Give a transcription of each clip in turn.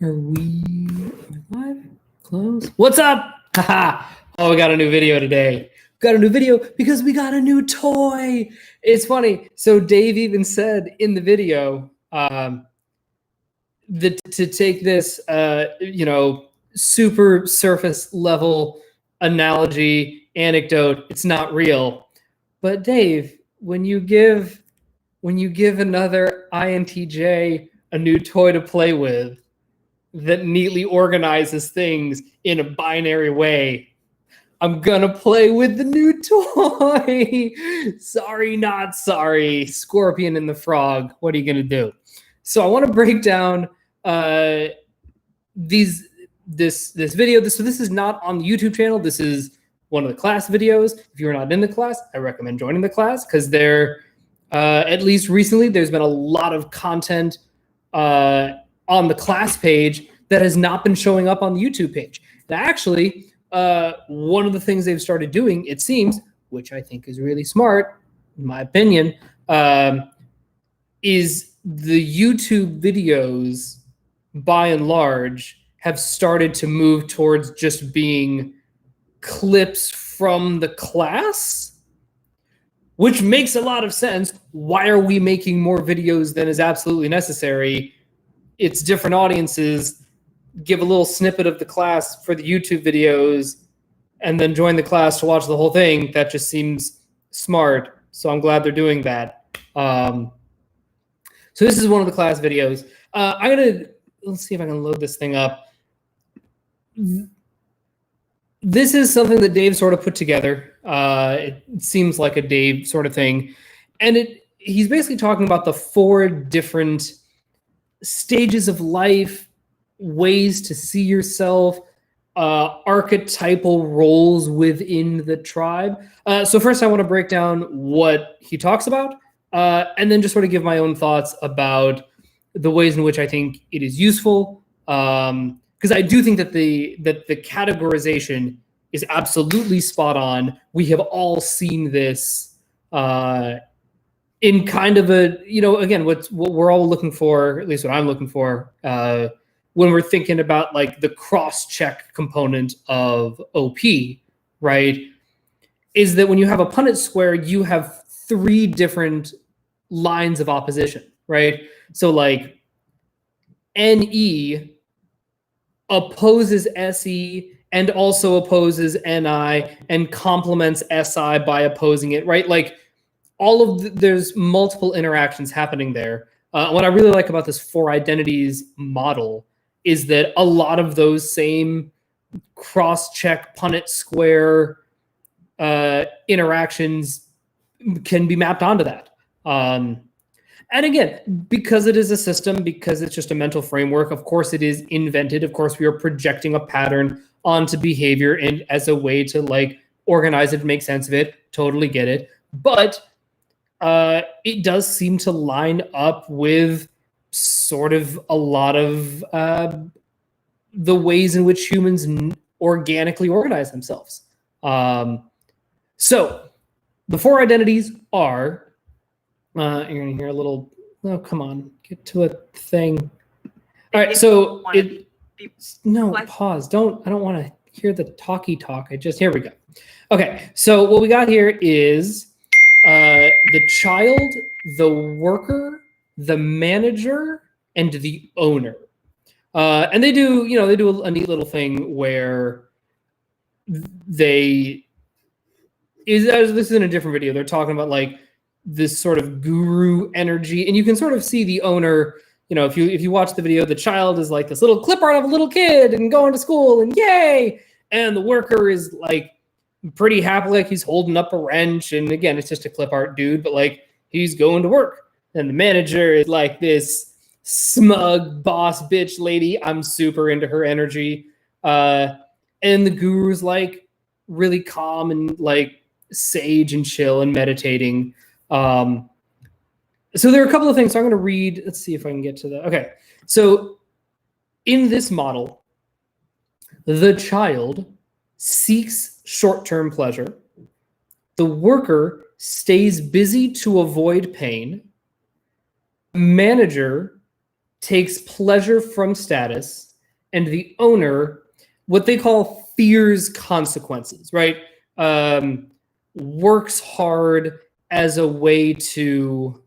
Are we live? Close. What's up? Haha. Oh, we got a new video today. Got a new video because we got a new toy. It's funny. So Dave even said in the video that to take this, super surface level analogy, anecdote, it's not real. But Dave, when you give another INTJ a new toy to play with that neatly organizes things in a binary way, I'm gonna play with the new toy. Sorry, not sorry. Scorpion and the Frog. What are you gonna do? So I want to break down this video. So this is not on the YouTube channel. This is one of the class videos. If you're not in the class, I recommend joining the class because at least recently, there's been a lot of content on the class page that has not been showing up on the YouTube page. Now, actually, one of the things they've started doing, it seems, which I think is really smart, in my opinion, is the YouTube videos, by and large, have started to move towards just being clips from the class, which makes a lot of sense. Why are we making more videos than is absolutely necessary? It's different audiences. Give a little snippet of the class for the YouTube videos and then join the class to watch the whole thing. That just seems smart. So I'm glad they're doing that. So this is one of the class videos. Let's see if I can load this thing up. This is something that Dave sort of put together. It seems like a Dave sort of thing. And he's basically talking about the 4 different stages of life, ways to see yourself, archetypal roles within the tribe. So first I want to break down what he talks about, and then just sort of give my own thoughts about the ways in which I think it is useful. Because I do think that the categorization is absolutely spot on. We have all seen this in kind of a, again, what we're all looking for, at least what I'm looking for, when we're thinking about like the cross-check component of OP, right? Is that when you have a Punnett square, you have 3 different lines of opposition, right? So like NE opposes SE and also opposes NI and complements SI by opposing it, right? Like there's multiple interactions happening there. What I really like about this 4 identities model is that a lot of those same cross-check Punnett square interactions can be mapped onto that. And again, because it is a system, because it's just a mental framework, of course it is invented. Of course, we are projecting a pattern onto behavior and as a way to like organize it, make sense of it. Totally get it. But it does seem to line up with sort of a lot of the ways in which humans organically organize themselves. So the 4 identities are, you're going to hear a little, oh, come on, get to a thing. All right, so pause. I don't want to hear the talky talk. Here we go. Okay, so what we got here is the child, the worker, the manager, and the owner. And they do a neat little thing where this is in a different video. They're talking about like this sort of guru energy, and you can sort of see the owner. If you watch the video, the child is like this little clip art of a little kid and going to school and yay, and the worker is like pretty happy, like he's holding up a wrench, and again, it's just a clip art dude, but like he's going to work. And the manager is like this smug boss bitch lady. I'm super into her energy. And the guru's like really calm and like sage and chill and meditating. So there are a couple of things. So I'm going to read. Let's see if I can get to that. Okay. So in this model, the child seeks short-term pleasure. The worker stays busy to avoid pain. Manager takes pleasure from status, and the owner, what they call fears consequences, right? Works hard as a way to,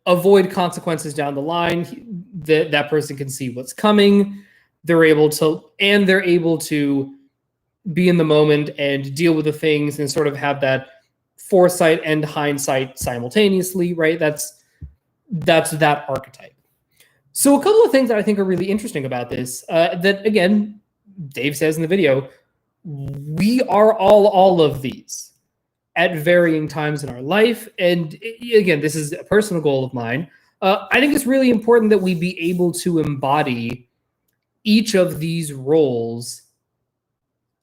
avoid consequences down the line. That person can see what's coming. They're able to be in the moment and deal with the things and sort of have that foresight and hindsight simultaneously, right? That's that archetype. So a couple of things that I think are really interesting about this, that again, Dave says in the video, we are all of these at varying times in our life. And again, this is a personal goal of mine. I think it's really important that we be able to embody each of these roles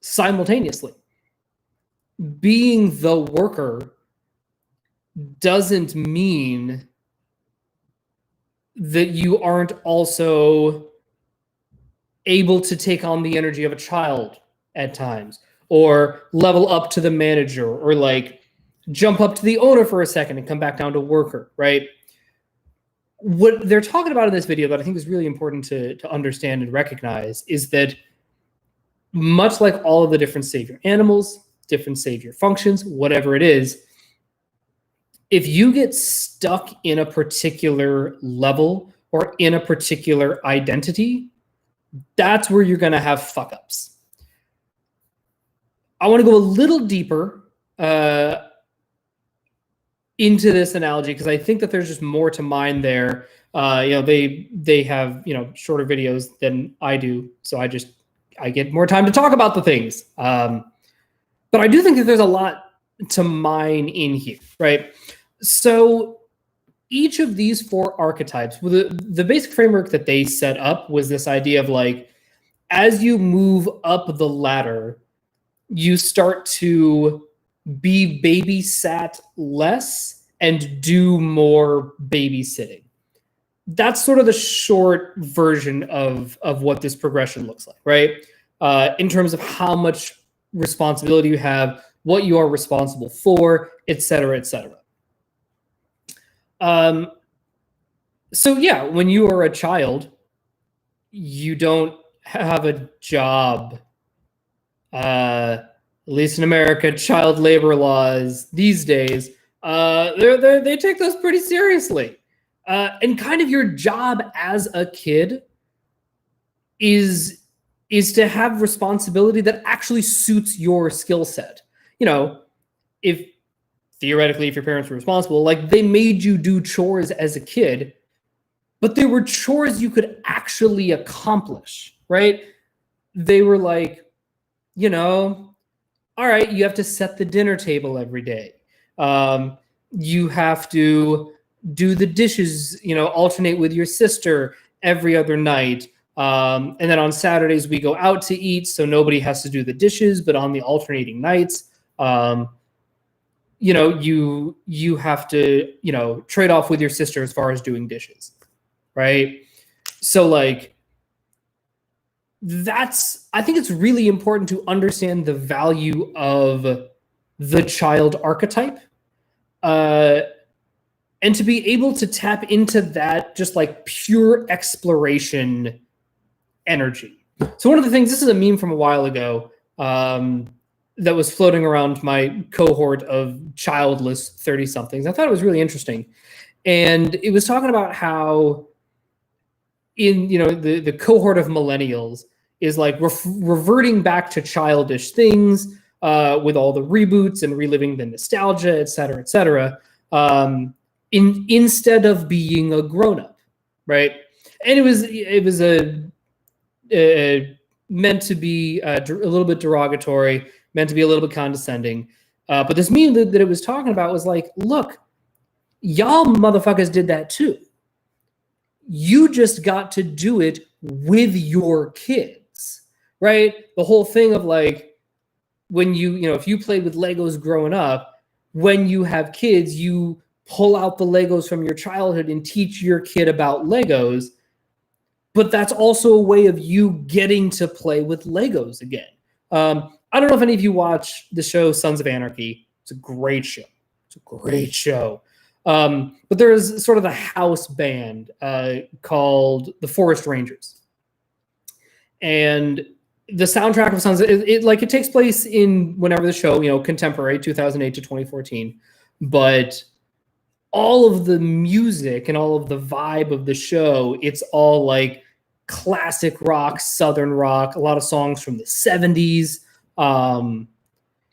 simultaneously. Being the worker doesn't mean that you aren't also able to take on the energy of a child at times, or level up to the manager, or like jump up to the owner for a second and come back down to worker, right? What they're talking about in this video that I think is really important to understand and recognize is that much like all of the different savior animals, different savior functions, whatever it is, if you get stuck in a particular level or in a particular identity, that's where you're going to have fuck ups. I want to go a little deeper into this analogy because I think that there's just more to mine there. They have shorter videos than I do, so I get more time to talk about the things. But I do think that there's a lot to mine in here, right? So each of these four archetypes, the basic framework that they set up was this idea of like, as you move up the ladder, you start to be babysat less and do more babysitting. That's sort of the short version of what this progression looks like, right? In terms of how much responsibility you have, what you are responsible for, et cetera, et cetera. So yeah, when you are a child, you don't have a job. At least in America, child labor laws these days, they take those pretty seriously. And kind of your job as a kid is to have responsibility that actually suits your skill set. If theoretically, if your parents were responsible, like they made you do chores as a kid, but they were chores you could actually accomplish, right? They were like, all right, you have to set the dinner table every day. You have to do the dishes, alternate with your sister every other night. And then on Saturdays, we go out to eat, so nobody has to do the dishes, but on the alternating nights, you have to, trade off with your sister as far as doing dishes, right? So like, I think it's really important to understand the value of the child archetype, and to be able to tap into that just like pure exploration energy. So one of the things, this is a meme from a while ago, that was floating around my cohort of childless 30-somethings. I thought it was really interesting. And it was talking about how in, the cohort of millennials is like reverting back to childish things with all the reboots and reliving the nostalgia, et cetera, instead of being a grown-up, right? And it was meant to be a little bit derogatory, meant to be a little bit condescending. But this meme that it was talking about was like, look, y'all motherfuckers did that too. You just got to do it with your kids, right? The whole thing of like, when if you played with Legos growing up, when you have kids, you pull out the Legos from your childhood and teach your kid about Legos. But that's also a way of you getting to play with Legos again. I don't know if any of you watch the show Sons of Anarchy. It's a great show. But there is sort of the house band called the Forest Rangers, and the soundtrack of Sons, it takes place in whenever the show, contemporary 2008 to 2014, but all of the music and all of the vibe of the show, it's all like classic rock, southern rock, a lot of songs from the 70s. Again,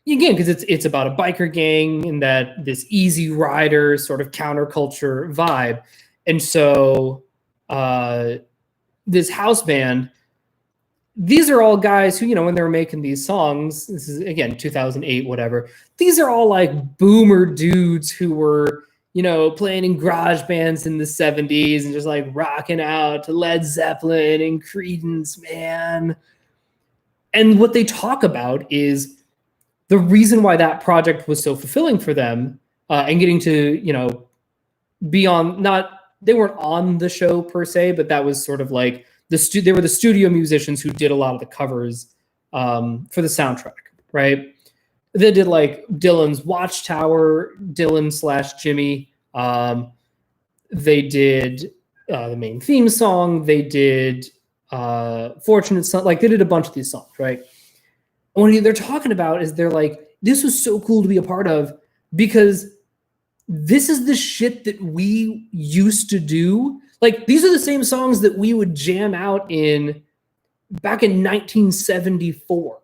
because it's about a biker gang and that this easy rider sort of counterculture vibe. And so this house band, these are all guys who, when they were making these songs, this is again 2008, whatever, these are all like boomer dudes who were, playing in garage bands in the 70s and just like rocking out to Led Zeppelin and Creedence, man. And what they talk about is the reason why that project was so fulfilling for them, and getting to, be on, they weren't on the show per se, but that was sort of like they were the studio musicians who did a lot of the covers for the soundtrack, right? They did like Dylan's Watchtower, Dylan/Jimmy. They did the main theme song. They did Fortunate Son. Like they did a bunch of these songs, right? And what they're talking about is they're like, this was so cool to be a part of because this is the shit that we used to do. Like these are the same songs that we would jam out in back in 1974.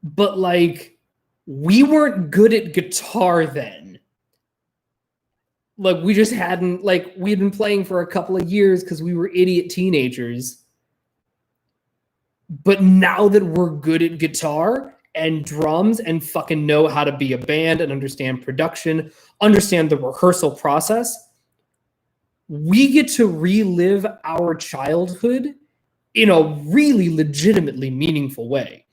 But like we weren't good at guitar then. Like we just hadn't, like we'd been playing for a couple of years because we were idiot teenagers. But now that we're good at guitar and drums and fucking know how to be a band and understand production, understand the rehearsal process, we get to relive our childhood in a really legitimately meaningful way.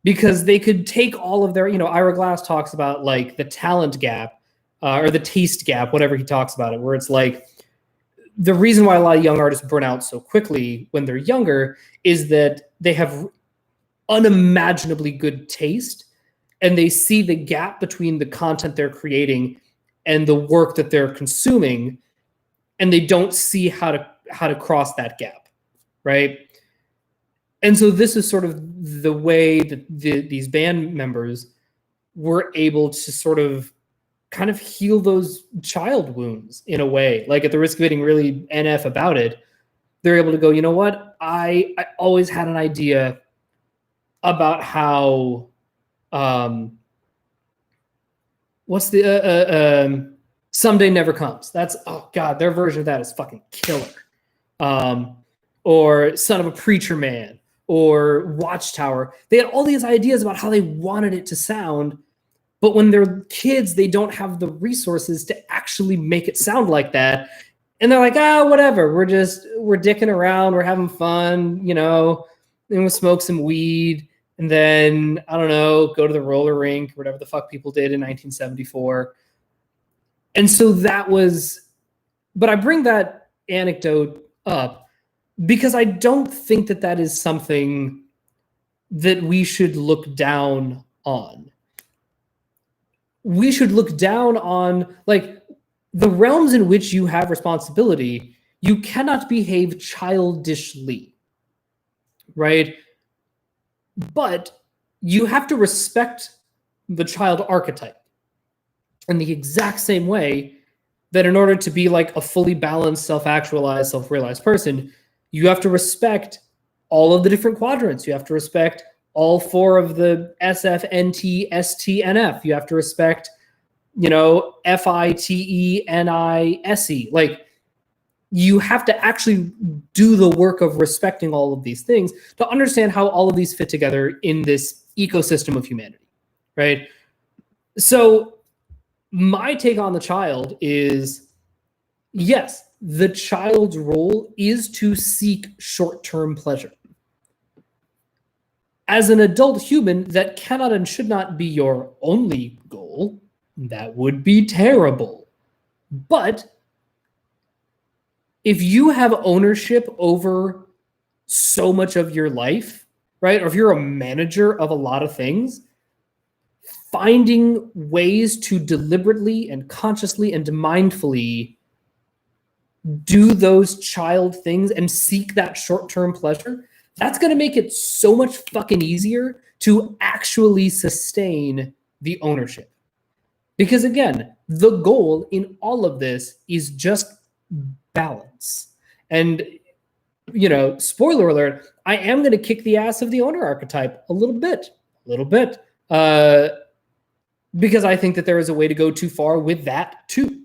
Because they could take all of their, Ira Glass talks about like the talent gap or the taste gap, whatever he talks about it, where it's like the reason why a lot of young artists burn out so quickly when they're younger is that they have unimaginably good taste and they see the gap between the content they're creating and the work that they're consuming, and they don't see how to cross that gap, right? And so this is sort of the way that these band members were able to sort of kind of heal those child wounds in a way. Like at the risk of getting really NF about it, they're able to go, you know what? I always had an idea about how, what's the, Someday Never Comes. That's, oh God, their version of that is fucking killer. Or Son of a Preacher Man, or Watchtower. They had all these ideas about how they wanted it to sound, but when they're kids, they don't have the resources to actually make it sound like that. And they're like, whatever. We're dicking around. We're having fun, and we'll smoke some weed. And then, I don't know, go to the roller rink, whatever the fuck people did in 1974. And so but I bring that anecdote up because I don't think that is something that we should look down on. We should look down on, like, the realms in which you have responsibility. You cannot behave childishly, right? But you have to respect the child archetype in the exact same way that in order to be like a fully balanced, self-actualized, self-realized person, you have to respect all of the different quadrants. You have to respect all four of the SF, NT, ST, NF. You have to respect, FITE, NI, SE. Like, you have to actually do the work of respecting all of these things to understand how all of these fit together in this ecosystem of humanity, right? So my take on the child is, yes, the child's role is to seek short-term pleasure. As an adult human, that cannot and should not be your only goal. That would be terrible. But if you have ownership over so much of your life, right? Or if you're a manager of a lot of things, finding ways to deliberately and consciously and mindfully do those child things and seek that short-term pleasure, that's going to make it so much fucking easier to actually sustain the ownership. Because again, the goal in all of this is just balance. And, you know, spoiler alert, I am going to kick the ass of the owner archetype a little bit, because I think that there is a way to go too far with that too.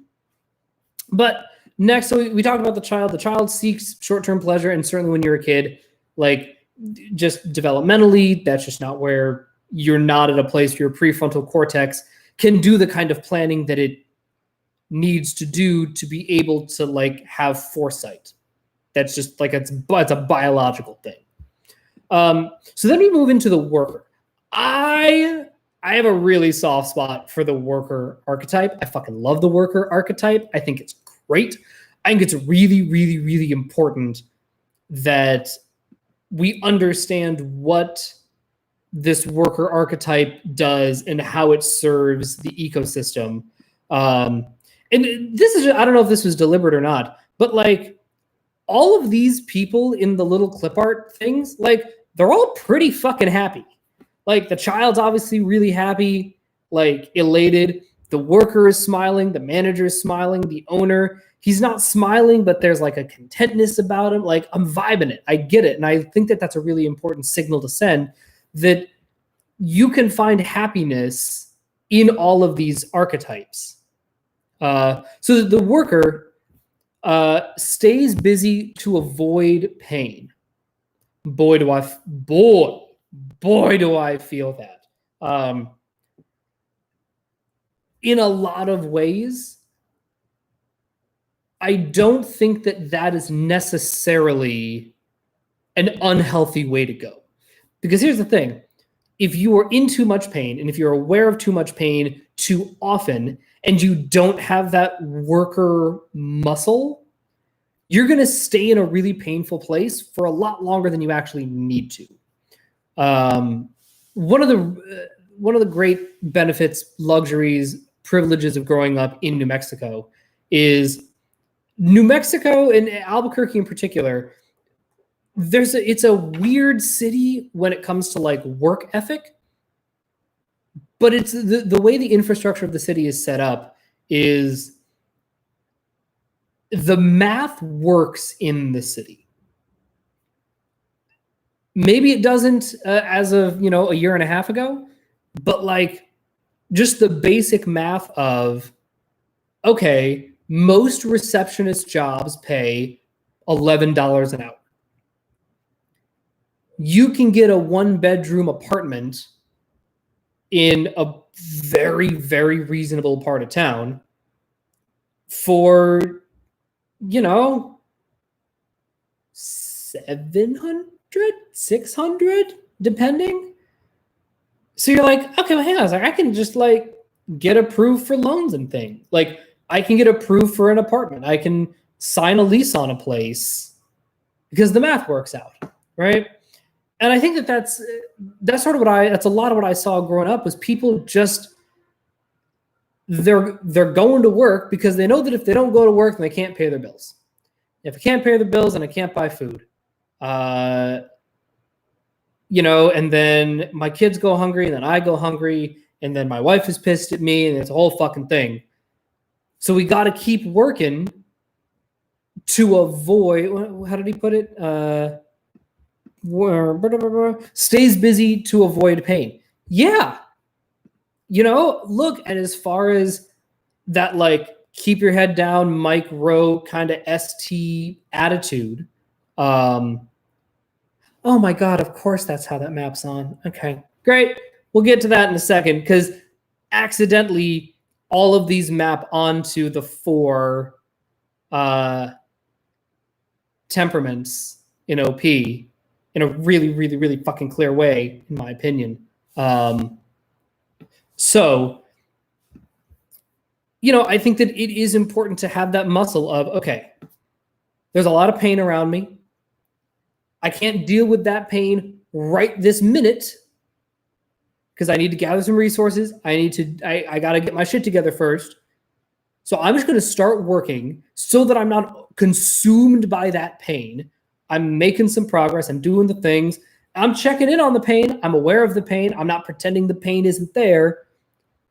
But next, so we talked about the child. The child seeks short-term pleasure, and certainly when you're a kid, like just developmentally, that's just not where you're not at a place where your prefrontal cortex can do the kind of planning that it needs to do to be able to like have foresight. That's just like it's a biological thing. So then we move into the worker. I have a really soft spot for the worker archetype. I fucking love the worker archetype. I think it's great. I think it's really, really, really important that we understand what this worker archetype does and how it serves the ecosystem. And this is, I don't know if this was deliberate or not, but like all of these people in the little clip art things, like they're all pretty fucking happy. Like the child's obviously really happy, like elated. The worker is smiling. The manager is smiling. The owner, he's not smiling, but there's like a contentness about him. Like I'm vibing it. I get it. And I think that that's a really important signal to send, that you can find happiness in all of these archetypes. So the worker stays busy to avoid pain. Boy, do I feel that. In a lot of ways, I don't think that that is necessarily an unhealthy way to go. Because here's the thing. If you are in too much pain, and if you're aware of too much pain too often, and you don't have that worker muscle, you're going to stay in a really painful place for a lot longer than you actually need to. One of the great benefits, luxuries, privileges of growing up in New Mexico is New Mexico, and Albuquerque in particular, it's a weird city when it comes to like work ethic, but it's the way the infrastructure of the city is set up is the math works in the city. Maybe it doesn't as of, a year and a half ago, but like just the basic math of, okay, most receptionist jobs pay $11 an hour. You can get a 1-bedroom apartment in a very, very reasonable part of town for, 700, 600, depending. So you're like, okay, well, hang on. I was like, I can just like get approved for loans and things. Like I can get approved for an apartment. I can sign a lease on a place because the math works out, right? And I think that's sort of that's a lot of what I saw growing up was people just, they're going to work because they know that if they don't go to work, then they can't pay their bills. If I can't pay the bills, then I can't buy food. And then my kids go hungry, and then I go hungry, and then my wife is pissed at me, and it's a whole fucking thing. So we got to keep working to avoid, how did he put it? Stays busy to avoid pain. Yeah. Look, and as far as that, like, keep your head down, Mike Rowe kind of ST attitude. Oh my God, of course that's how that maps on. Okay, great. We'll get to that in a second because accidentally all of these map onto the 4 temperaments in OP in a really, really, really fucking clear way, in my opinion. So, I think that it is important to have that muscle of, okay, there's a lot of pain around me. I can't deal with that pain right this minute. because I need to gather some resources. I got to get my shit together first. So I'm just going to start working so that I'm not consumed by that pain. I'm making some progress. I'm doing the things. I'm checking in on the pain. I'm aware of the pain. I'm not pretending the pain isn't there,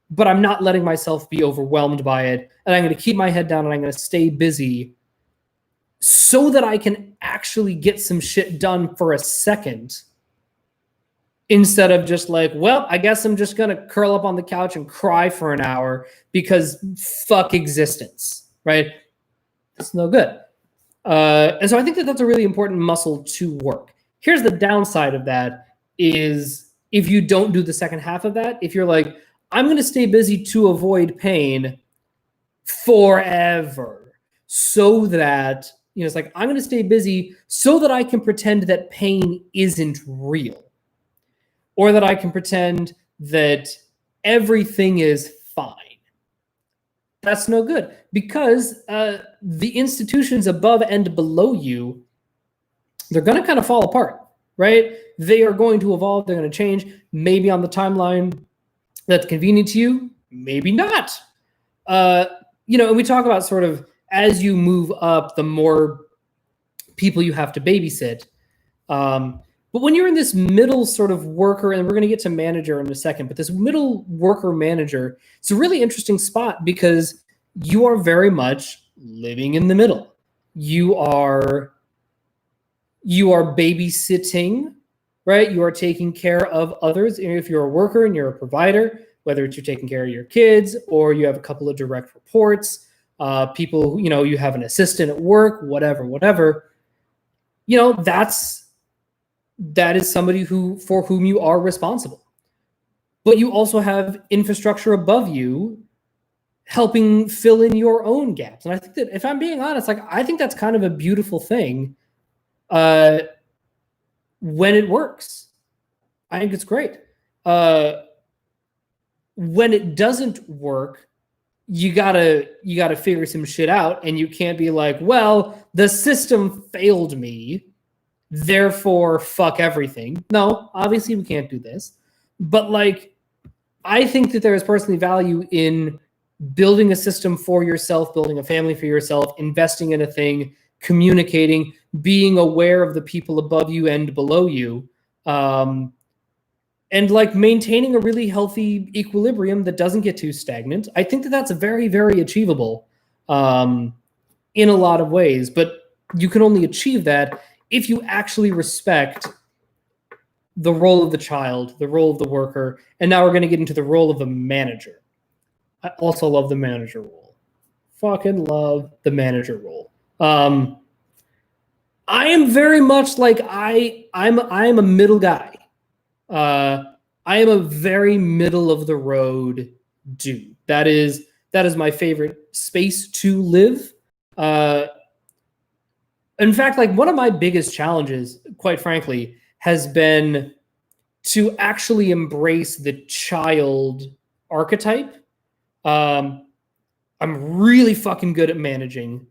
but I'm not letting myself be overwhelmed by it. And I'm going to keep my head down and I'm going to stay busy so that I can actually get some shit done for a second, instead of just like, well, I guess I'm just going to curl up on the couch and cry for an hour because fuck existence, right? It's no good. And so I think that that's a really important muscle to work. Here's the downside of that is if you don't do the second half of that, if you're like, I'm going to stay busy to avoid pain forever so that, it's like, I'm going to stay busy so that I can pretend that pain isn't real, or that I can pretend that everything is fine. That's no good, because the institutions above and below you, they're going to kind of fall apart, right? They are going to evolve. They're going to change, maybe on the timeline that's convenient to you, maybe not. And we talk about sort of as you move up, the more people you have to babysit. But when you're in this middle sort of worker, and we're going to get to manager in a second, but this middle worker manager, it's a really interesting spot because you are very much living in the middle. You are babysitting, right? You are taking care of others. And if you're a worker and you're a provider, whether it's you're taking care of your kids or you have a couple of direct reports, people, you have an assistant at work, whatever, that is somebody for whom you are responsible. But you also have infrastructure above you helping fill in your own gaps. And I think that, if I'm being honest, I think that's kind of a beautiful thing when it works. I think it's great. When it doesn't work, you gotta figure some shit out, and you can't be like, well, the system failed me, therefore fuck everything. No, obviously we can't do this. But I think that there is personally value in building a system for yourself, building a family for yourself, investing in a thing, communicating, being aware of the people above you and below you, and maintaining a really healthy equilibrium that doesn't get too stagnant. I think that that's very, very achievable in a lot of ways, but you can only achieve that if you actually respect the role of the child, the role of the worker, and now we're going to get into the role of the manager. I also love the manager role. Fucking love the manager role. I am very much I'm a middle guy. I am a very middle of the road dude. That is my favorite space to live. In fact, one of my biggest challenges, quite frankly, has been to actually embrace the child archetype. I'm really fucking good at managing.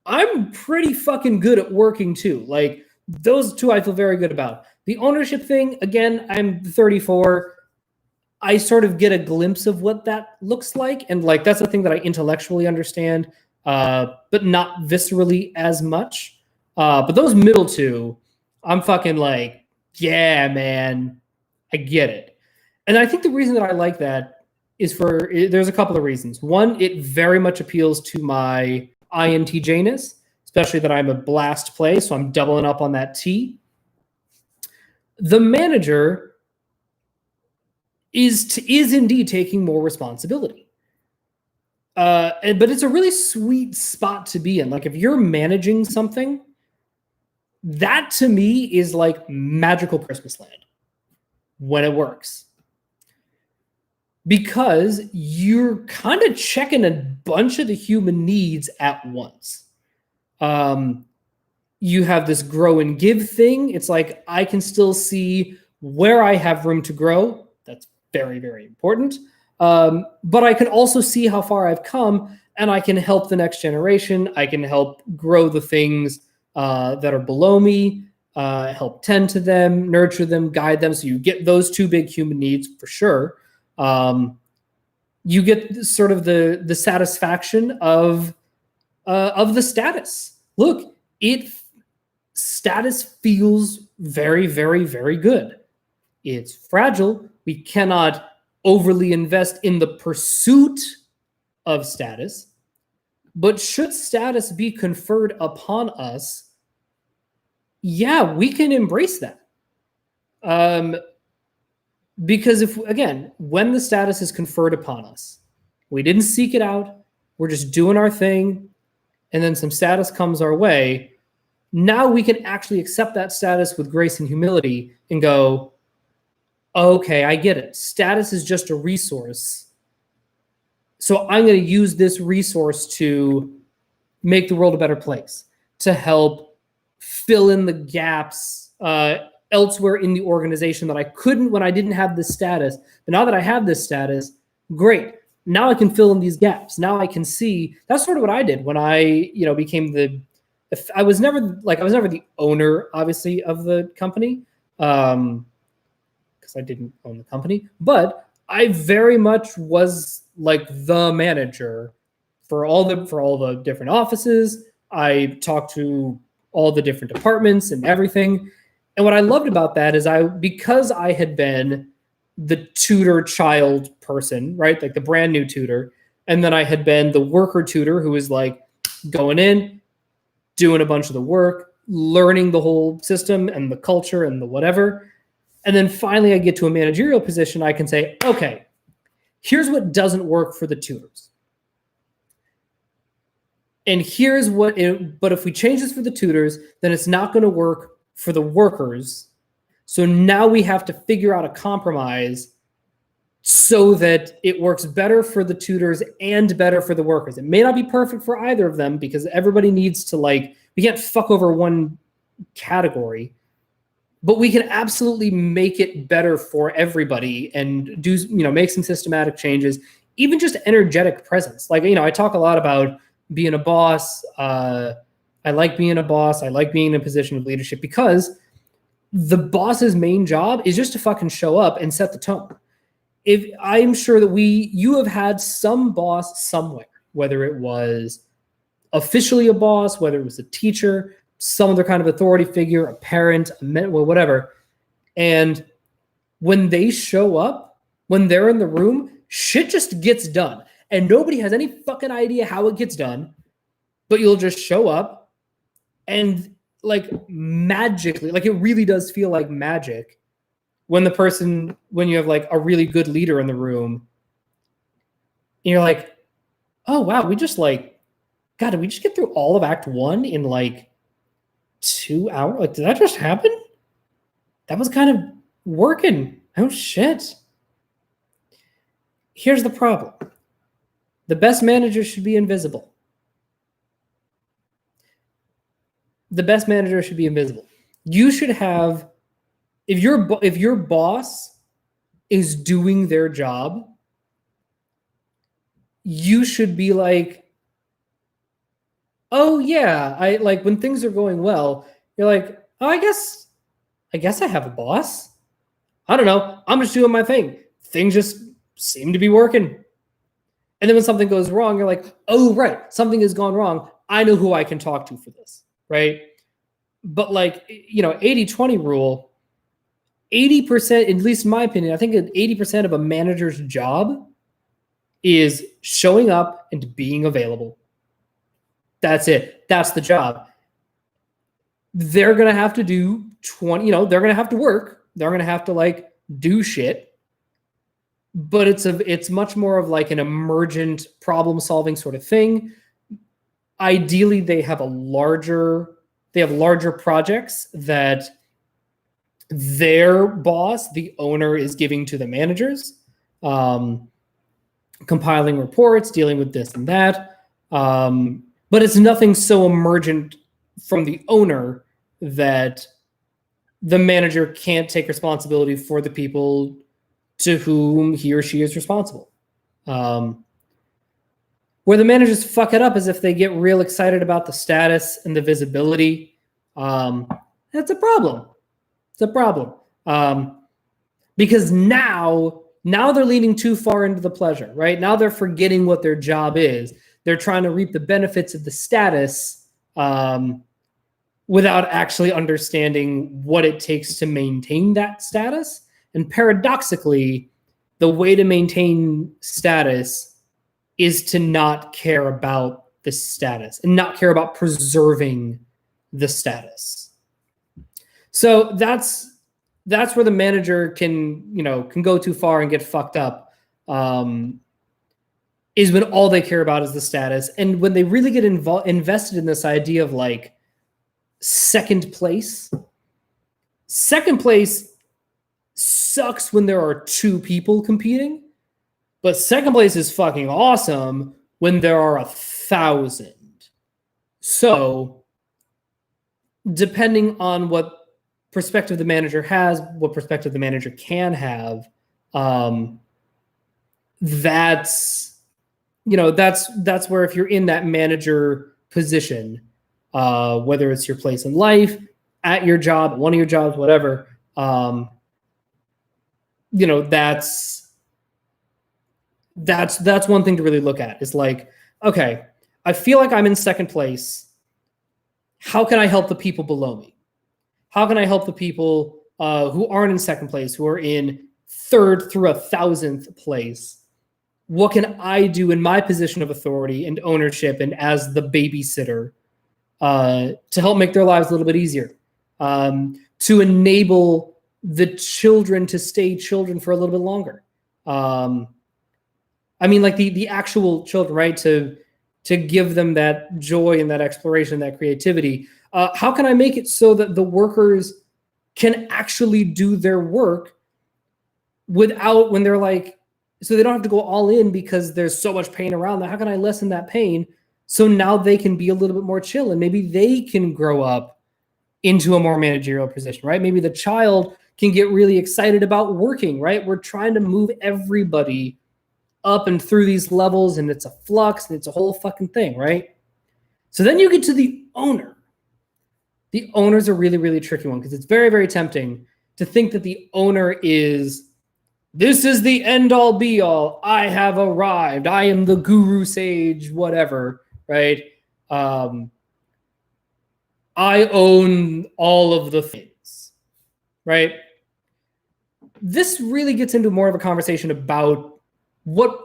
I'm pretty fucking good at working too. Those two I feel very good about. The ownership thing, again, I'm 34. I sort of get a glimpse of what that looks like. And that's the thing that I intellectually understand, but not viscerally as much. But those middle two, I'm fucking yeah, man, I get it. And I think the reason that I like that is there's a couple of reasons. One, it very much appeals to my INTJ-ness, especially that I'm a blast play, so I'm doubling up on that T. The manager is indeed taking more responsibility. But it's a really sweet spot to be in. If you're managing something, that to me is magical Christmas land when it works. Because you're kind of checking a bunch of the human needs at once. You have this grow and give thing. It's I can still see where I have room to grow. That's very, very important. But I can also see how far I've come, and I can help the next generation. I can help grow the things that are below me. help tend to them, nurture them, guide them. So you get those two big human needs for sure. You get sort of the satisfaction of the status. Look, status feels very, very, very good. It's fragile. We cannot overly invest in the pursuit of status. But should status be conferred upon us, yeah, we can embrace that. Because when the status is conferred upon us, we didn't seek it out, we're just doing our thing, and then some status comes our way, now we can actually accept that status with grace and humility and go, okay, I get it. Status is just a resource. So I'm going to use this resource to make the world a better place, to help fill in the gaps elsewhere in the organization that I couldn't when I didn't have this status. But now that I have this status, great. Now I can fill in these gaps. Now I can see. That's sort of what I did when I, became I was never the owner, obviously, of the company, because I didn't own the company. But I very much was like the manager for all the different offices. I talked to all the different departments and everything. And what I loved about that is because I had been the tutor child person, right? Like the brand new tutor. And then I had been the worker tutor who was like going in, doing a bunch of the work, learning the whole system and the culture and the whatever. And then finally I get to a managerial position. I can say, okay, here's what doesn't work for the tutors. And here's but if we change this for the tutors, then it's not going to work for the workers. So now we have to figure out a compromise so that it works better for the tutors and better for the workers. It may not be perfect for either of them because everybody needs to we can't fuck over one category, but we can absolutely make it better for everybody and do, make some systematic changes, even just energetic presence. I talk a lot about being a boss. I like being a boss. I like being in a position of leadership because the boss's main job is just to fucking show up and set the tone. If I'm sure that you have had some boss somewhere, whether it was officially a boss, whether it was a teacher, some other kind of authority figure, a parent, a mentor, whatever. And when they show up, when they're in the room, shit just gets done. And nobody has any fucking idea how it gets done, but you'll just show up and magically, it really does feel like magic when you have a really good leader in the room, and you're like, oh wow, we just God, did we just get through all of Act 1 in 2 hours? Did that just happen? That was kind of working. Oh shit. Here's the problem. The best manager should be invisible. The best manager should be invisible. You should have, if your boss is doing their job, you should be oh yeah, when things are going well, you're like, oh, I guess I have a boss. I don't know. I'm just doing my thing. Things just seem to be working. And then when something goes wrong, you're like, oh right, something has gone wrong. I know who I can talk to for this. Right. But 80-20 rule, 80%, at least in my opinion, I think 80% of a manager's job is showing up and being available. That's it. That's the job. They're going to have to do 20, they're going to have to work. They're going to have to do shit. But it's much more of an emergent problem solving sort of thing. Ideally, they have larger projects that their boss, the owner, is giving to the managers, compiling reports, dealing with this and that. But it's nothing so emergent from the owner that the manager can't take responsibility for the people to whom he or she is responsible. Where the managers fuck it up is if they get real excited about the status and the visibility. That's a problem. It's a problem. Because now they're leaning too far into the pleasure, right? Now they're forgetting what their job is. They're trying to reap the benefits of the status without actually understanding what it takes to maintain that status. And paradoxically, the way to maintain status is to not care about the status and not care about preserving the status. So that's where the manager can go too far and get fucked up. Is when all they care about is the status, and when they really get invested in this idea of like second place. Second place sucks when there are two people competing, but second place is fucking awesome when there are 1,000. So, depending on what perspective the manager has, what perspective the manager can have, that's where if you're in that manager position, whether it's your place in life, at your job, one of your jobs, whatever, that's one thing to really look at. Is like, okay, I feel like I'm in second place. How can I help the people below me? How can I help the people who aren't in second place, who are in third through 1,000th place? What can I do in my position of authority and ownership and as the babysitter to help make their lives a little bit easier? To enable the children to stay children for a little bit longer. I mean, like the actual children, right? To give them that joy and that exploration, that creativity. How can I make it so that the workers can actually do their work without, when they're like, so they don't have to go all in because there's so much pain around them. How can I lessen that pain so now they can be a little bit more chill and maybe they can grow up into a more managerial position, right? Maybe the child can get really excited about working, right? We're trying to move everybody up and through these levels, and it's a flux and it's a whole fucking thing, right? So then you get to the owner. The owner's a really, really tricky one because it's very, very tempting to think that the owner is, this is the end all be all. I have arrived. I am the guru sage, whatever, right? I own all of the things, right? This really gets into more of a conversation about what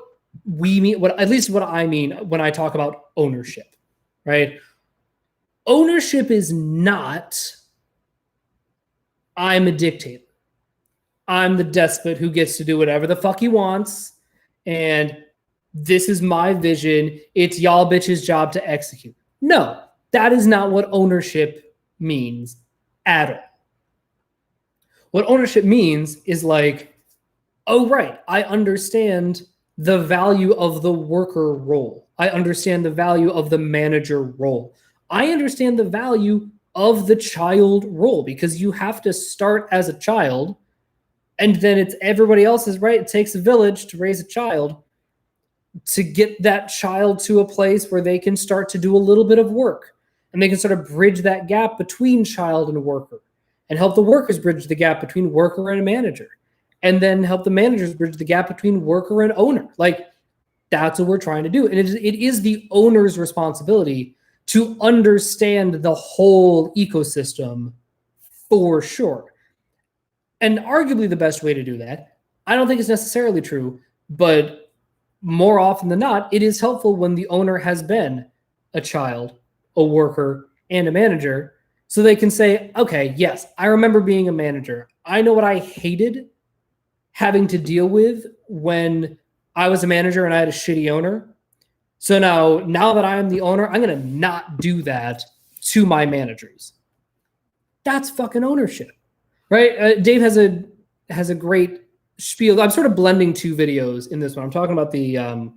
we mean, at least what I mean when I talk about ownership, right? Ownership is not, I'm a dictator. I'm the despot who gets to do whatever the fuck he wants, and this is my vision. It's y'all bitches' job to execute. No, that is not what ownership means at all. What ownership means is like, oh, right, I understand the value of the worker role. I understand the value of the manager role. I understand the value of the child role, because you have to start as a child, and then it's everybody else's, right? It takes a village to raise a child, to get that child to a place where they can start to do a little bit of work, and they can sort of bridge that gap between child and worker, and help the workers bridge the gap between worker and manager, and then help the managers bridge the gap between worker and owner. Like, that's what we're trying to do. And it is the owner's responsibility to understand the whole ecosystem for sure. And arguably the best way to do that, I don't think it's necessarily true, but more often than not, it is helpful when the owner has been a child, a worker, and a manager, so they can say, okay, yes, I remember being a manager. I know what I hated having to deal with when I was a manager and I had a shitty owner. So now that I am the owner, I'm going to not do that to my managers. That's fucking ownership, right? Dave has a great spiel. I'm sort of blending two videos in this one. I'm talking about the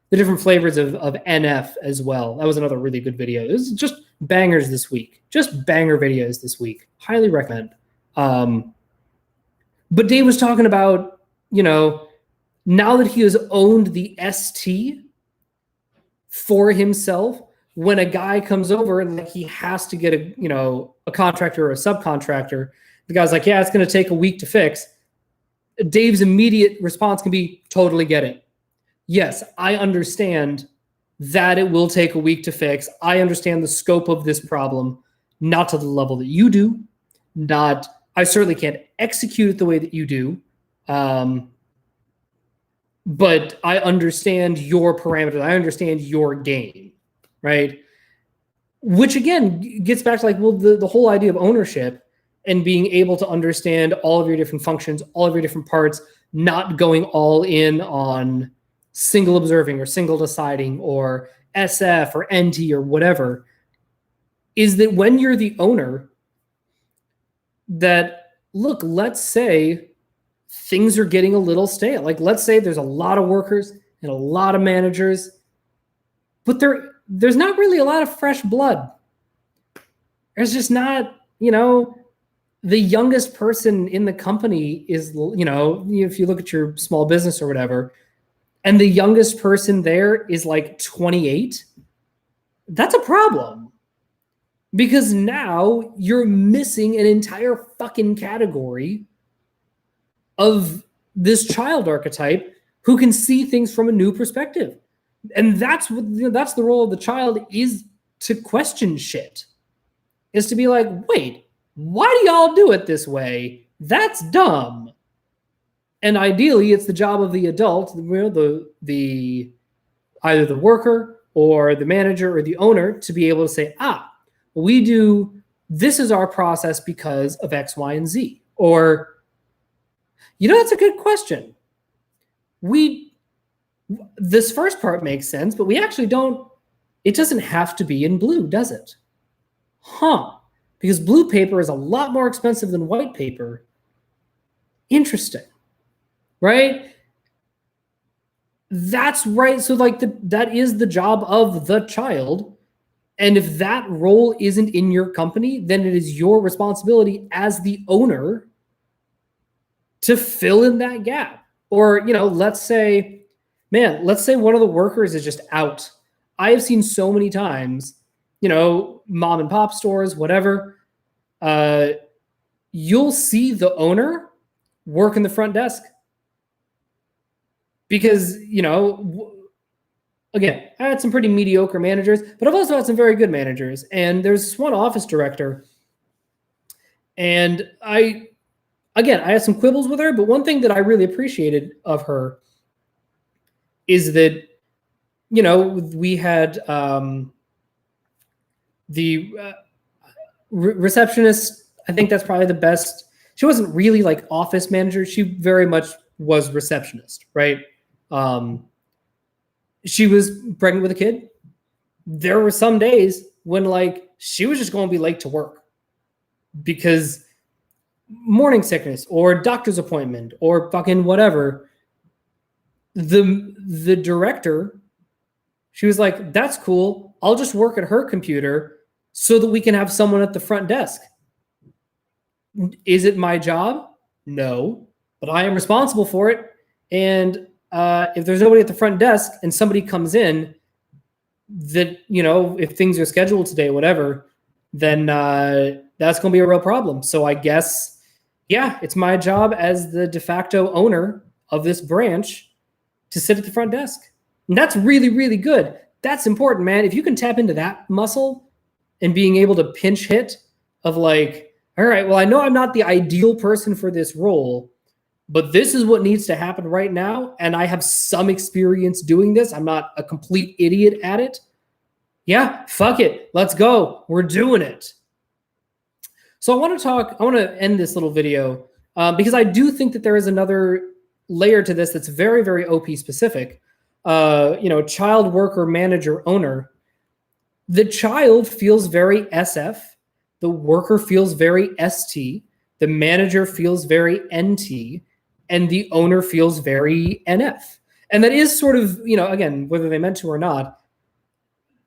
different flavors of NF as well. That was another really good video. It was just bangers this week. Just banger videos this week. Highly recommend. But Dave was talking about, now that he has owned the ST for himself, when a guy comes over and like he has to get a contractor or a subcontractor, the guy's like, yeah, it's going to take a week to fix. Dave's immediate response can be, totally get it. Yes, I understand that it will take a week to fix. I understand the scope of this problem, not to the level that you do. I certainly can't execute it the way that you do. But I understand your parameters. I understand your game, right? Which again gets back to like, well, the whole idea of ownership and being able to understand all of your different functions, all of your different parts, not going all in on single observing or single deciding or SF or NT or whatever, is that when you're the owner, that look, let's say things are getting a little stale. Like let's say there's a lot of workers and a lot of managers, but there's not really a lot of fresh blood. There's just not, the youngest person in the company is, if you look at your small business or whatever, and the youngest person there is like 28, that's a problem. Because now you're missing an entire fucking category of this child archetype who can see things from a new perspective. And that's the role of the child, is to question shit. Is to be like, wait, why do y'all do it this way? That's dumb. And ideally, it's the job of the adult, the either the worker or the manager or the owner, to be able to say, this is our process because of X, Y, and Z. Or, that's a good question. This first part makes sense, but we actually it doesn't have to be in blue, does it? Because blue paper is a lot more expensive than white paper. Interesting, right? That's right. So like that is the job of the child. And if that role isn't in your company, then it is your responsibility as the owner to fill in that gap. Or, let's say one of the workers is just out. I have seen so many times, mom and pop stores, whatever, you'll see the owner work in the front desk. Because, again, I had some pretty mediocre managers, but I've also had some very good managers. And there's this one office director, and I had some quibbles with her, but one thing that I really appreciated of her is that, we had the receptionist. I think that's probably the best. She wasn't really like office manager. She very much was receptionist, right? She was pregnant with a kid. There were some days when like she was just going to be late to work because morning sickness or doctor's appointment or fucking whatever. The director, she was like, that's cool. I'll just work at her computer so that we can have someone at the front desk. Is it my job? No, but I am responsible for it. And if there's nobody at the front desk and somebody comes in that, if things are scheduled today, whatever, then that's going to be a real problem. So I guess, it's my job as the de facto owner of this branch to sit at the front desk. And that's really, really good. That's important, man. If you can tap into that muscle and being able to pinch hit of like, all right, well, I know I'm not the ideal person for this role, but this is what needs to happen right now. And I have some experience doing this. I'm not a complete idiot at it. Yeah, fuck it. Let's go. We're doing it. So I want to end this little video because I do think that there is another layer to this that's very, very OP specific. Child worker, manager, owner. The child feels very SF. The worker feels very ST. The manager feels very NT. And the owner feels very NF. And that is sort of, again, whether they meant to or not,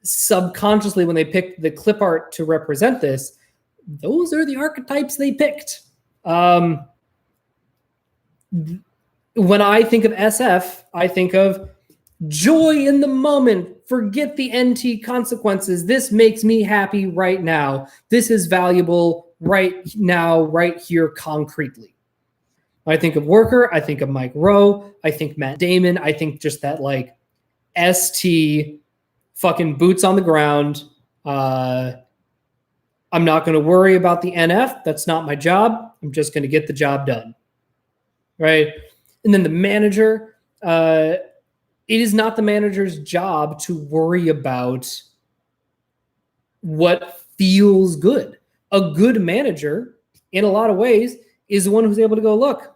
subconsciously when they picked the clip art to represent this, those are the archetypes they picked. When I think of SF, I think of Joy in the moment. Forget the NT consequences. This makes me happy right now. This is valuable right now, right here, concretely. I think of Worker. I think of Mike Rowe. I think Matt Damon. I think just that like ST fucking boots on the ground. I'm not going to worry about the NF. That's not my job. I'm just going to get the job done. Right. And then the manager, it is not the manager's job to worry about what feels good. A good manager, in a lot of ways, is the one who's able to go, look,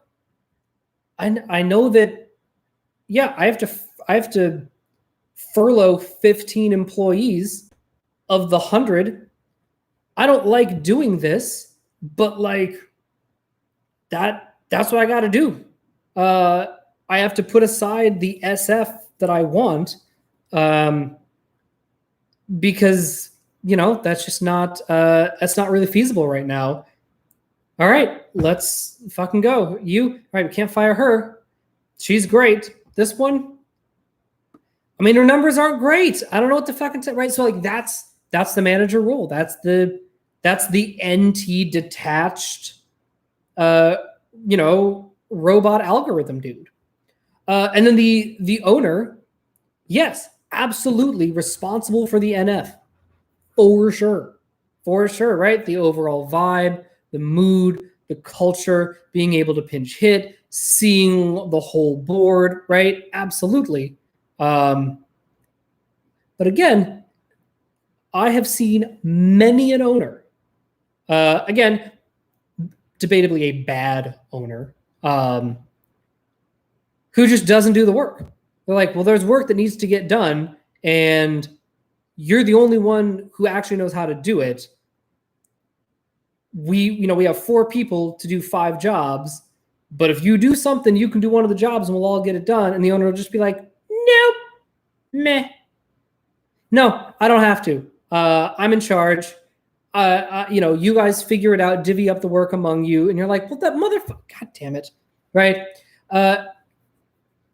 I know that, yeah, I have to furlough 15 employees of the 100. I don't like doing this, but like that's what I got to do. I have to put aside the SF that I want, because that's just not really feasible right now. All right, let's fucking go. All right, we can't fire her. She's great. This one, I mean, her numbers aren't great. I don't know what to fucking say, right? So like that's the manager role. That's the NT detached, robot algorithm dude. And then the owner, yes, absolutely responsible for the NF, for sure, right? The overall vibe, the mood, the culture, being able to pinch hit, seeing the whole board, right? Absolutely. But again, I have seen many an owner, again, debatably a bad owner, who just doesn't do the work. They're like, well, there's work that needs to get done, and you're the only one who actually knows how to do it. We have 4 people to do 5 jobs, but if you do something, you can do one of the jobs and we'll all get it done. And the owner will just be like, nope, meh. No, I don't have to. I'm in charge. You guys figure it out, divvy up the work among you. And you're like, well, that motherfucker, God damn it. Right?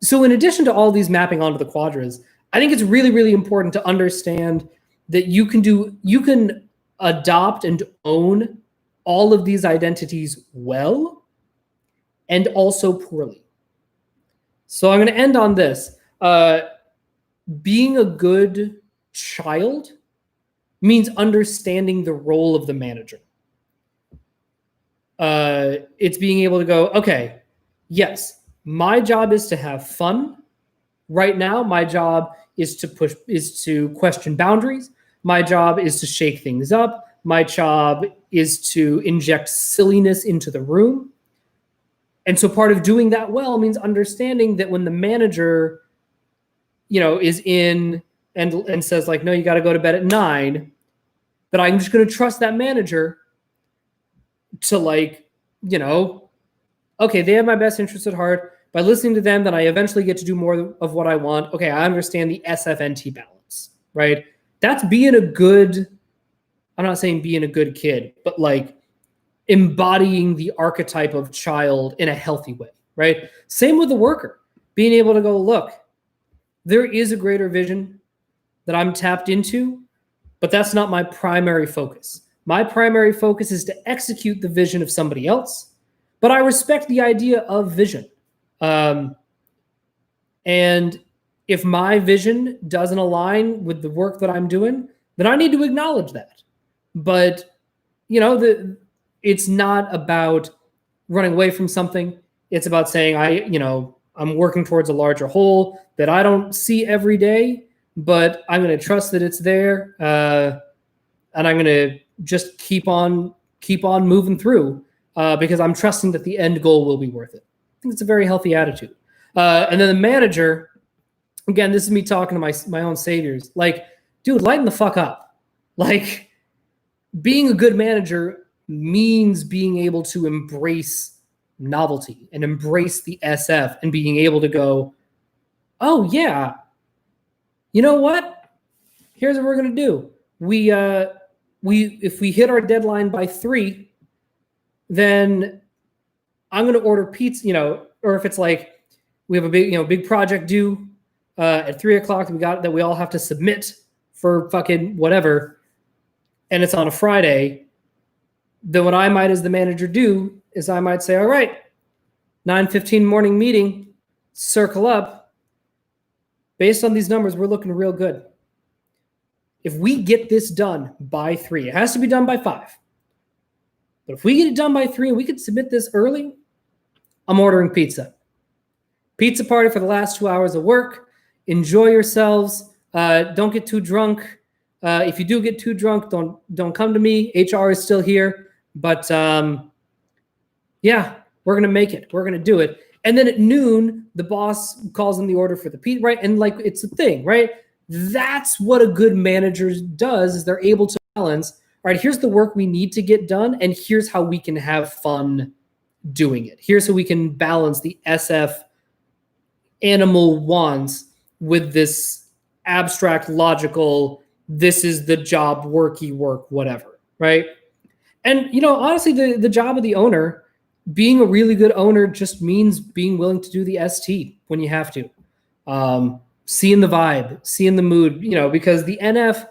So in addition to all these mapping onto the quadras, I think it's really, really important to understand that you can adopt and own all of these identities well and also poorly. So I'm going to end on this. Being a good child means understanding the role of the manager. It's being able to go, okay, yes, my job is to have fun. Right now, my job is to question boundaries. My job is to shake things up. My job is to inject silliness into the room. And so part of doing that well means understanding that when the manager, is in and says like, no, you got to go to bed at 9, that I'm just going to trust that manager to like, okay, they have my best interests at heart. By listening to them, then I eventually get to do more of what I want. Okay, I understand the SFNT balance, right? That's being a good, I'm not saying being a good kid, but like embodying the archetype of child in a healthy way, right? Same with the worker. Being able to go, look, there is a greater vision that I'm tapped into, but that's not my primary focus. My primary focus is to execute the vision of somebody else, but I respect the idea of vision. And if my vision doesn't align with the work that I'm doing, then I need to acknowledge that. But, it's not about running away from something. It's about saying, I'm working towards a larger whole that I don't see every day, but I'm going to trust that it's there. And I'm going to just keep on moving through, because I'm trusting that the end goal will be worth it. I think it's a very healthy attitude. And then the manager, again, this is me talking to my own saviors. Like, dude, lighten the fuck up. Like, being a good manager means being able to embrace novelty and embrace the SF and being able to go, oh yeah, you know what? Here's what we're gonna do. If we hit our deadline by 3, then I'm gonna order pizza. Or if it's like we have a big project due, at 3 o'clock that we all have to submit for fucking whatever, and it's on a Friday, then what I might, as the manager, do is I might say, all right, 9:15 morning meeting, circle up. Based on these numbers, we're looking real good. If we get this done by 3, it has to be done by 5. But if we get it done by 3 and we could submit this early, I'm ordering pizza. Pizza party for the last 2 hours of work. Enjoy yourselves. Don't get too drunk. If you do get too drunk, don't come to me. HR is still here. But yeah, we're going to make it. We're going to do it. And then at noon, the boss calls in the order for the pizza, right? And like, it's a thing, right? That's what a good manager does, is they're able to balance, all right, here's the work we need to get done, and here's how we can have fun doing it. Here's how we can balance the SF animal wants with this abstract, logical, this is the job, worky work, whatever, right? And, you know, honestly, the job of the owner, being a really good owner, just means being willing to do the ST when you have to. Seeing the vibe, seeing the mood, you know, because the NF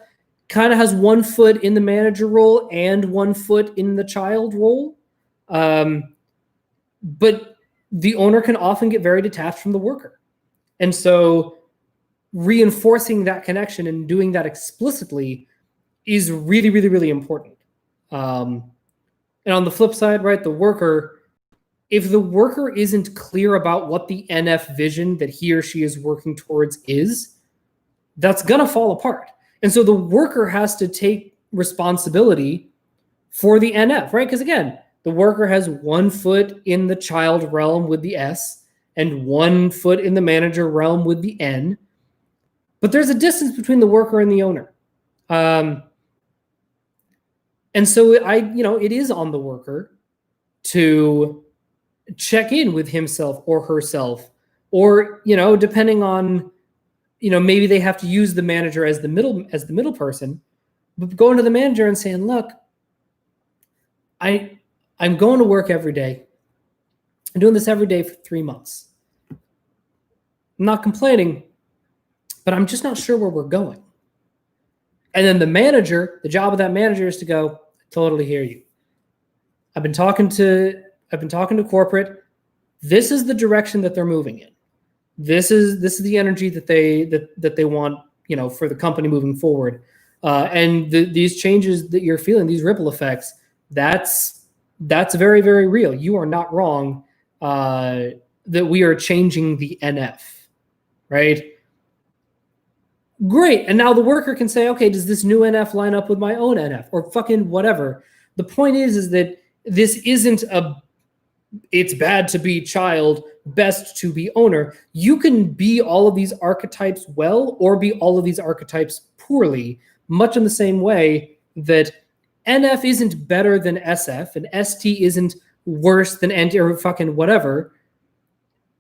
kind of has one foot in the manager role and one foot in the child role. But the owner can often get very detached from the worker. And so reinforcing that connection and doing that explicitly is really, really, really important. And on the flip side, right, the worker, if the worker isn't clear about what the NF vision that he or she is working towards is, that's going to fall apart. And so the worker has to take responsibility for the NF, right? Because again, the worker has one foot in the child realm with the S and one foot in the manager realm with the N. But there's a distance between the worker and the owner. And so it is on the worker to check in with himself or herself, or, you know, depending on, you know, maybe they have to use the manager as the middle person, but going to the manager and saying, look, I'm going to work every day. I'm doing this every day for 3 months. I'm not complaining, but I'm just not sure where we're going. And then the job of that manager is to go, I totally hear you. I've been talking to corporate. This is the direction that they're moving in. This is the energy that they want, you know, for the company moving forward. And these changes that you're feeling, these ripple effects, that's very, very real. You are not wrong that we are changing the NF, right? Great. And now the worker can say, okay, does this new NF line up with my own NF or fucking whatever? The point is that this isn't it's bad to be child, best to be owner. You can be all of these archetypes well, or be all of these archetypes poorly, much in the same way that NF isn't better than SF and ST isn't worse than NT or fucking whatever.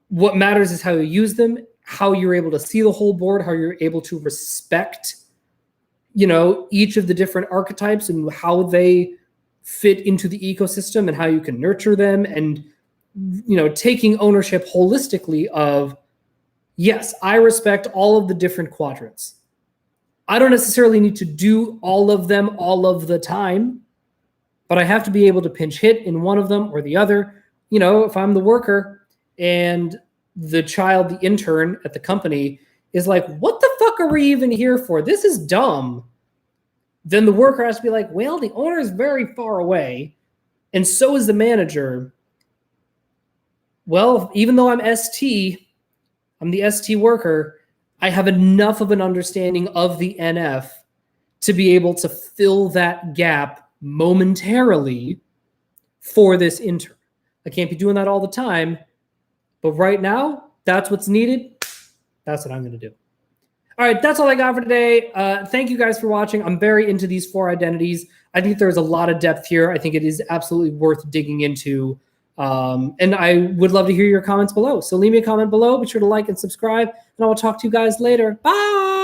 What matters is how you use them, how you're able to see the whole board, how you're able to respect, you know, each of the different archetypes and how they fit into the ecosystem and how you can nurture them, and, you know, taking ownership holistically of, yes, I respect all of the different quadrants. I don't necessarily need to do all of them all of the time, but I have to be able to pinch hit in one of them or the other. You know, if I'm the worker and the child, the intern at the company is like, what the fuck are we even here for? This is dumb. Then the worker has to be like, well, the owner is very far away, and so is the manager. Well, even though I'm the ST worker, I have enough of an understanding of the NF to be able to fill that gap momentarily for this intern. I can't be doing that all the time, but right now, that's what's needed. That's what I'm going to do. All right, that's all I got for today. Thank you guys for watching. I'm very into these 4 identities. I think there's a lot of depth here. I think it is absolutely worth digging into. And I would love to hear your comments below. So leave me a comment below. Be sure to like and subscribe, and I will talk to you guys later. Bye!